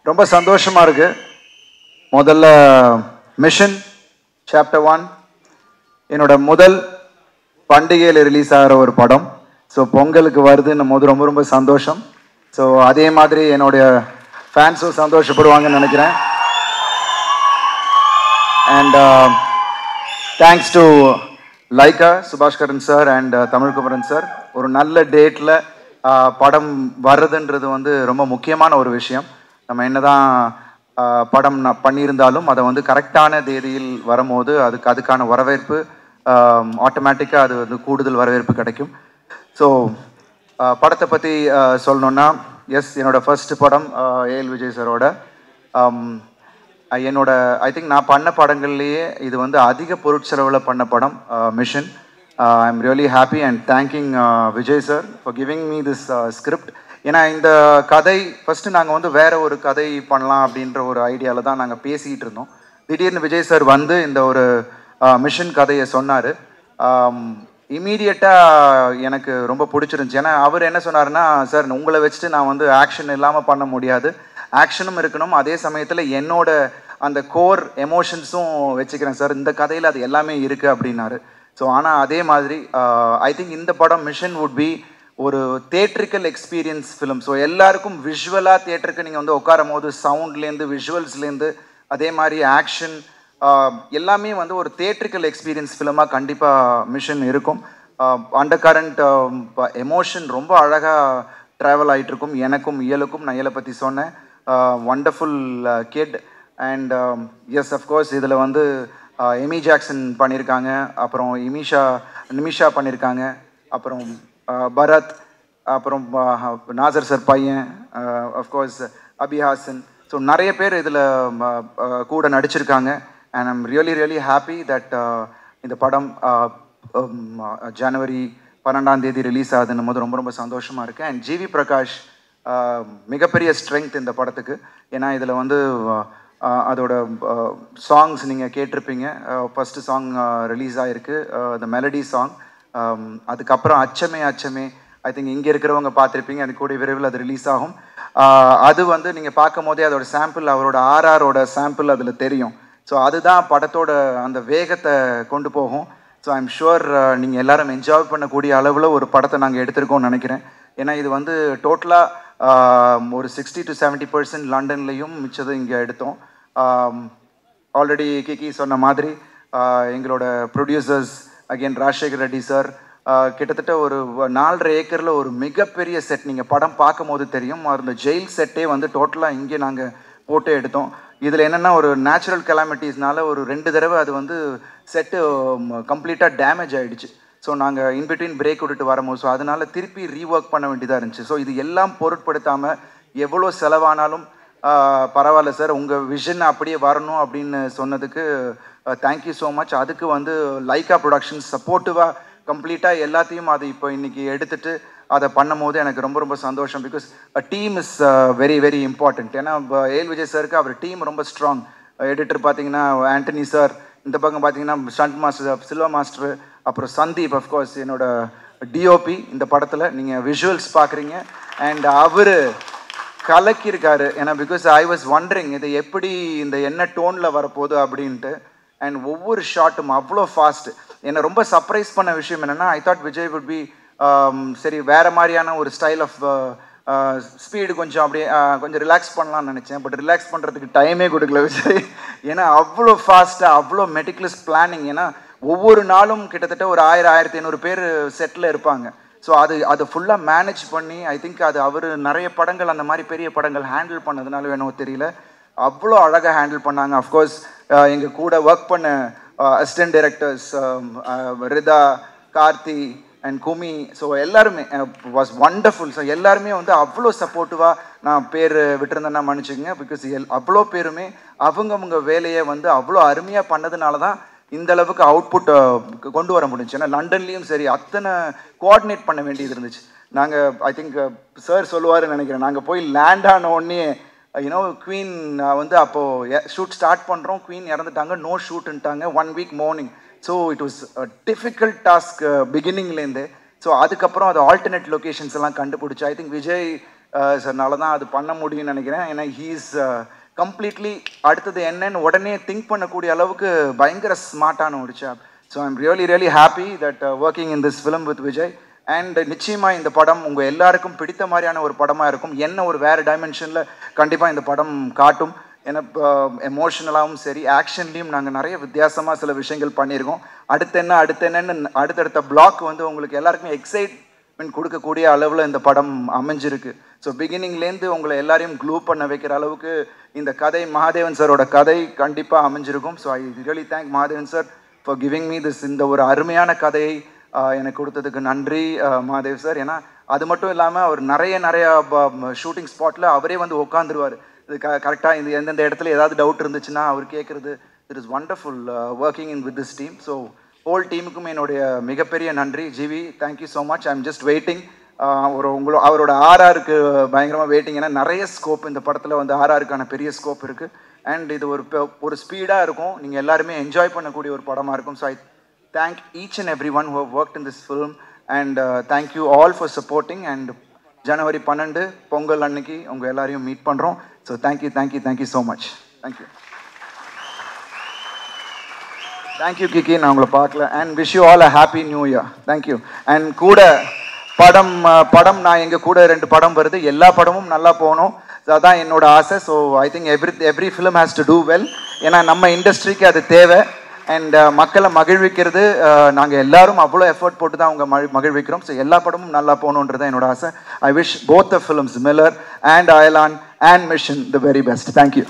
ரொம்ப சந்தோஷமாக இருக்குது. முதல்ல மிஷன் சாப்டர் 1 என்னோட முதல் பண்டிகையில் ரிலீஸ் ஆகிற ஒரு படம். ஸோ பொங்கலுக்கு வருதுன்னும் போது ரொம்ப ரொம்ப சந்தோஷம். ஸோ அதே மாதிரி என்னுடைய ஃபேன்ஸும் சந்தோஷப்படுவாங்கன்னு நினைக்கிறேன். And thanks to Lyca Subaskaran sir and Tamilkumaran sir. ஒரு நல்ல டேட்டில் படம் வர்றதுன்றது வந்து ரொம்ப முக்கியமான ஒரு விஷயம். நம்ம என்னதான் படம் பண்ணியிருந்தாலும் அதை வந்து கரெக்டான தேதியில் வரும்போது அதுக்கான வரவேற்பு ஆட்டோமேட்டிக்காக அது வந்து கூடுதல் வரவேற்பு கிடைக்கும். ஸோ படத்தை பற்றி சொல்லணுன்னா, எஸ், என்னோடய ஃபர்ஸ்ட் படம் ஏஎல் விஜய் சாரோட. என்னோட ஐ திங்க் நான் பண்ண படங்கள்லேயே இது வந்து அதிக பொருட்செலவில் பண்ண படம் mission. I am really happy and thanking Vijay sir for giving me this script. ஏன்னா இந்த கதை ஃபஸ்ட்டு நாங்கள் வந்து வேறு ஒரு கதை பண்ணலாம் அப்படின்ற ஒரு ஐடியாவில் தான் நாங்கள் பேசிக்கிட்டு இருந்தோம். திடீர்னு விஜய் சார் வந்து இந்த ஒரு மிஷன் கதையை சொன்னார். இமீடியட்டாக எனக்கு ரொம்ப பிடிச்சிருந்துச்சி. ஏன்னா அவர் என்ன சொன்னார்னா, சார் உங்களை வச்சுட்டு நான் வந்து ஆக்ஷன் இல்லாமல் பண்ண முடியாது, ஆக்ஷனும் இருக்கணும், அதே சமயத்தில் என்னோட அந்த கோர் எமோஷன்ஸும் வச்சுக்கிறேன் சார், இந்த கதையில் அது எல்லாமே இருக்குது அப்படின்னாரு. ஸோ ஆனால் அதே மாதிரி ஐ திங்க் இந்த படம் மிஷன் வுட் பி ஒரு தியேட்ரிக்கல் எக்ஸ்பீரியன்ஸ் ஃபிலிம். ஸோ எல்லாருக்கும் விஷுவலாக தியேட்டருக்கு நீங்கள் வந்து உட்காரும் போது சவுண்ட்லேருந்து விஷுவல்ஸ்லேருந்து அதே மாதிரி ஆக்ஷன் எல்லாமே வந்து ஒரு தியேட்ரிக்கல் எக்ஸ்பீரியன்ஸ் ஃபிலிமாக கண்டிப்பாக மிஷன் இருக்கும். அண்டர் கரண்ட் எமோஷன் ரொம்ப அழகாக ட்ராவல் ஆகிட்டுருக்கும். எனக்கும் இயலுக்கும் நான் இயலை பற்றி சொன்னேன். Wonderful kid. And yes, of course இதில் வந்து எமி ஜாக்சன் பண்ணியிருக்காங்க, அப்புறம் நிமிஷா பண்ணியிருக்காங்க, அப்புறம் பரத், அப்புறம் நாசர் சார் பையன், அஃப்கோர்ஸ் அபிஹாசன். ஸோ நிறைய பேர் இதில் கூட நடிச்சிருக்காங்க. And I'm really happy that இந்த படம் ஜனவரி 12 ரிலீஸ் ஆகுதுன்னும் போது ரொம்ப ரொம்ப சந்தோஷமாக இருக்குது. அண்ட் ஜிவி பிரகாஷ் மிகப்பெரிய ஸ்ட்ரென்த் இந்த படத்துக்கு. ஏன்னா இதில் வந்து அதோட சாங்ஸ் நீங்கள் கேட்டிருப்பீங்க. ஃபஸ்ட்டு சாங் ரிலீஸ் ஆகிருக்கு, த மெலடி சாங். அதுக்கப்புறம் அச்சமே அச்சமே ஐ திங்க் இங்கே இருக்கிறவங்க பார்த்துருப்பீங்க, அது கூட விரைவில் அது ரிலீஸ் ஆகும். அது வந்து நீங்கள் பார்க்கும் போதே அதோட சாம்பிள், அவரோட ஆர்ஆரோட சாம்பிள் அதில் தெரியும். ஸோ அதுதான் படத்தோட அந்த வேகத்தை கொண்டு போகும். ஸோ ஐம் ஷுவர் நீங்கள் எல்லாரும் என்ஜாய் பண்ணக்கூடிய அளவில் ஒரு படத்தை நாங்கள் எடுத்திருக்கோம்னு நினைக்கிறேன். ஏன்னா இது வந்து டோட்டலாக ஒரு 60 to 70% லண்டன்லேயும் மிச்சது இங்கே எடுத்தோம். ஆல்ரெடி கிகி சொன்ன மாதிரி எங்களோட producers again Rajasekhar Reddy sir கிட்டத்தட்ட ஒரு 4.5 ஏக்கரில் ஒரு மிகப்பெரிய செட், நீங்கள் படம் பார்க்கும் போது தெரியும். அந்த ஜெயில் செட்டே வந்து டோட்டலாக இங்கே நாங்கள் போட்டு எடுத்தோம். இதில் என்னென்னா ஒரு நேச்சுரல் கெலாமிட்டிஸ்னால ஒரு 2 தடவை அது வந்து செட்டு கம்ப்ளீட்டாக டேமேஜ் ஆகிடுச்சு. ஸோ நாங்கள் இன்பிட்வீன் பிரேக் விட்டுட்டு வரும்போது ஸோ அதனால் திருப்பி ரீஒர்க் பண்ண வேண்டியதாக இருந்துச்சு. ஸோ இது எல்லாம் பொருட்படுத்தாமல் எவ்வளோ செலவானாலும் பரவாயில்ல சார், உங்கள் விஷன் அப்படியே வரணும் அப்படின்னு சொன்னதுக்கு தேங்க்யூ ஸோ மச். அதுக்கு வந்து லைக்கா ப்ரொடக்ஷன்ஸ் சப்போர்ட்டிவாக கம்ப்ளீட்டாக எல்லாத்தையும் அது இப்போ இன்றைக்கி எடுத்துகிட்டு அதை பண்ணும் போது எனக்கு ரொம்ப ரொம்ப சந்தோஷம். Because team is very important. ஏன்னா ஏஎல் விஜய் சாருக்கு அவர் டீம் ரொம்ப ஸ்ட்ராங். எடிட்டர் பார்த்தீங்கன்னா ஆண்டனி சார், இந்த பக்கம் பார்த்தீங்கன்னா ஸ்டண்ட் மாஸ்டர் சில்வா மாஸ்டர், அப்புறம் சந்தீப், அஃப்கோர்ஸ் என்னோட டிஓபி இந்த படத்தில் நீங்கள் விஷுவல்ஸ் பார்க்குறீங்க. அண்ட் அவர் கலக்கியிருக்காரு. ஏன்னா பிகாஸ் ஐ வாஸ் வண்டரிங் இது எப்படி இந்த என்ன டோனில் வரப்போகுது அப்படின்ட்டு. அண்ட் ஒவ்வொரு ஷாட்டும் அவ்வளோ ஃபாஸ்ட். என்னை ரொம்ப சர்ப்ரைஸ் பண்ண விஷயம் என்னென்னா, I thought Vijay would be சரி வேறு மாதிரியான ஒரு ஸ்டைல் ஆஃப் ஸ்பீடு கொஞ்சம் அப்படியே கொஞ்சம் ரிலாக்ஸ் பண்ணலான்னு நினச்சேன். பட் ரிலாக்ஸ் பண்ணுறதுக்கு டைமே கொடுக்கல விஜய். ஏன்னா அவ்வளோ ஃபாஸ்ட்டாக அவ்வளோ மெட்டிகுலஸ் பிளானிங். ஏன்னா ஒவ்வொரு நாளும் கிட்டத்தட்ட ஒரு 1000-1500 பேர் செட்டில் இருப்பாங்க. ஸோ அது ஃபுல்லாக மேனேஜ் பண்ணி ஐ திங்க் அது அவர் நிறைய படங்கள் அந்த மாதிரி பெரிய படங்கள் ஹேண்டில் பண்ணதுனால வேணும் தெரியல, அவ்வளோ அழகாக ஹேண்டில் பண்ணாங்க. அஃப்கோர்ஸ் எங்கள் கூட ஒர்க் பண்ண assistant directors Rita, Karthi and Kumi, so எல்லாருமே வாஸ் வண்டர்ஃபுல். ஸோ எல்லாருமே வந்து அவ்வளோ சப்போர்ட்டிவாக, நான் பேர் விட்டுருந்தேன்னா மன்னிச்சுக்கங்க, பிகாஸ் அவ்வளோ பேருமே அவங்கவுங்க வேலையை வந்து அவ்வளோ அருமையாக பண்ணதுனால தான் இந்த அளவுக்கு அவுட்புட் கொண்டு வர முடிஞ்சு. ஏன்னா லண்டன்லேயும் சரி அத்தனை கோஆர்டினேட் பண்ண வேண்டியது இருந்துச்சு. நாங்கள் ஐ திங்க் சார் சொல்லுவார்னு நினைக்கிறேன், நாங்கள் போய் லேண்ட் ஆன உடனே யூனோ குவீன் வந்து அப்போது ஷூட் ஸ்டார்ட் பண்ணுறோம், குவீன் இறந்துட்டாங்க, நோ ஷூட்டுன்ட்டாங்க 1 week morning. So it was difficult task பிகினிங்லேருந்து. ஸோ அதுக்கப்புறம் அது ஆல்டர்னேட் லொக்கேஷன்ஸ் எல்லாம் கண்டுபிடிச்சி ஐ திங்க் விஜய் சார்னால தான் அது பண்ண முடியும்னு நினைக்கிறேன். ஏன்னா ஹீஸ் கம்ப்ளீட்லி அடுத்தது என்னன்னு உடனே திங்க் பண்ணக்கூடிய அளவுக்கு பயங்கர ஸ்மார்ட்டான ஒரு சாப். So I'm really happy that working in this film with Vijay. And நிச்சயமாக இந்த படம் உங்கள் எல்லாருக்கும் பிடித்த மாதிரியான ஒரு படமாக இருக்கும். என்ன ஒரு வேறு டைமென்ஷனில் கண்டிப்பாக இந்த படம் காட்டும். ஏன்னா எமோஷனலாகவும் சரி ஆக்ஷன்லேயும் நாங்கள் நிறைய வித்தியாசமாக சில விஷயங்கள் பண்ணியிருக்கோம். அடுத்தென்னு அடுத்தடுத்த பிளாக் வந்து உங்களுக்கு எல்லாருக்குமே எக்ஸைட்மெண்ட் கொடுக்கக்கூடிய அளவில் இந்த படம் அமைஞ்சிருக்கு. ஸோ பிகினிங்லேருந்து உங்களை எல்லாரையும் க்ளூ பண்ண வைக்கிற அளவுக்கு இந்த கதை மகாதேவன் சாரோட கதை கண்டிப்பாக அமைஞ்சிருக்கும். So I really thank Mahadevan sir for giving me this இந்த ஒரு அருமையான கதையை எனக்கு கொடுத்ததுக்கு நன்றி மகாதேவ் சார். ஏன்னா அது மட்டும் இல்லாமல் அவர் நிறைய ஷூட்டிங் ஸ்பாட்டில் அவரே வந்து உட்காந்துருவார். இது கரெக்டாக இது எந்தெந்த இடத்துல ஏதாவது டவுட் இருந்துச்சுன்னா அவர் கேட்குறது. It is wonderful working in with this team. So whole டீமுக்கும் என்னுடைய மிகப்பெரிய நன்றி. GV thank you so much. I am just waiting. அவரோட ஆர்ஆருக்கு பயங்கரமாக வெயிட்டிங். ஏன்னா நிறைய ஸ்கோப் இந்த படத்தில் வந்து ஆர்ஆருக்கான பெரிய ஸ்கோப் இருக்குது. அண்ட் இது ஒரு ஸ்பீடாக இருக்கும். நீங்கள் எல்லாருமே என்ஜாய் பண்ணக்கூடிய ஒரு படமாக இருக்கும். So I thank each and everyone who have worked in this film and thank you all for supporting. And January 12 Pongal அன்னைக்கு உங்க எல்லாரையும் மீட் பண்றோம். So thank you so much. Thank you Kiki, நான் உங்களை பார்க்கல. And wish you all a happy new year. Thank you. And கூட படம் நான் எங்க கூட 2 படம் வருது. எல்லா படமும் நல்லா போகணும். அதான் என்னோட ஆசை. So I think every film has to do well. ஏன்னா நம்ம இண்டஸ்ட்ரிக்கு அது தேவை. அண்ட் மக்களை மகிழ்விக்கிறது நாங்கள் எல்லாரும் அவ்வளோ எஃபர்ட் போட்டு தான் அவங்க மகிழ்விக்கிறோம். ஸோ எல்லா படமும் நல்லா போகணுன்றது தான் என்னோட ஆசை. I wish both the films Miller and Ayalaan and mission the very best. Thank you.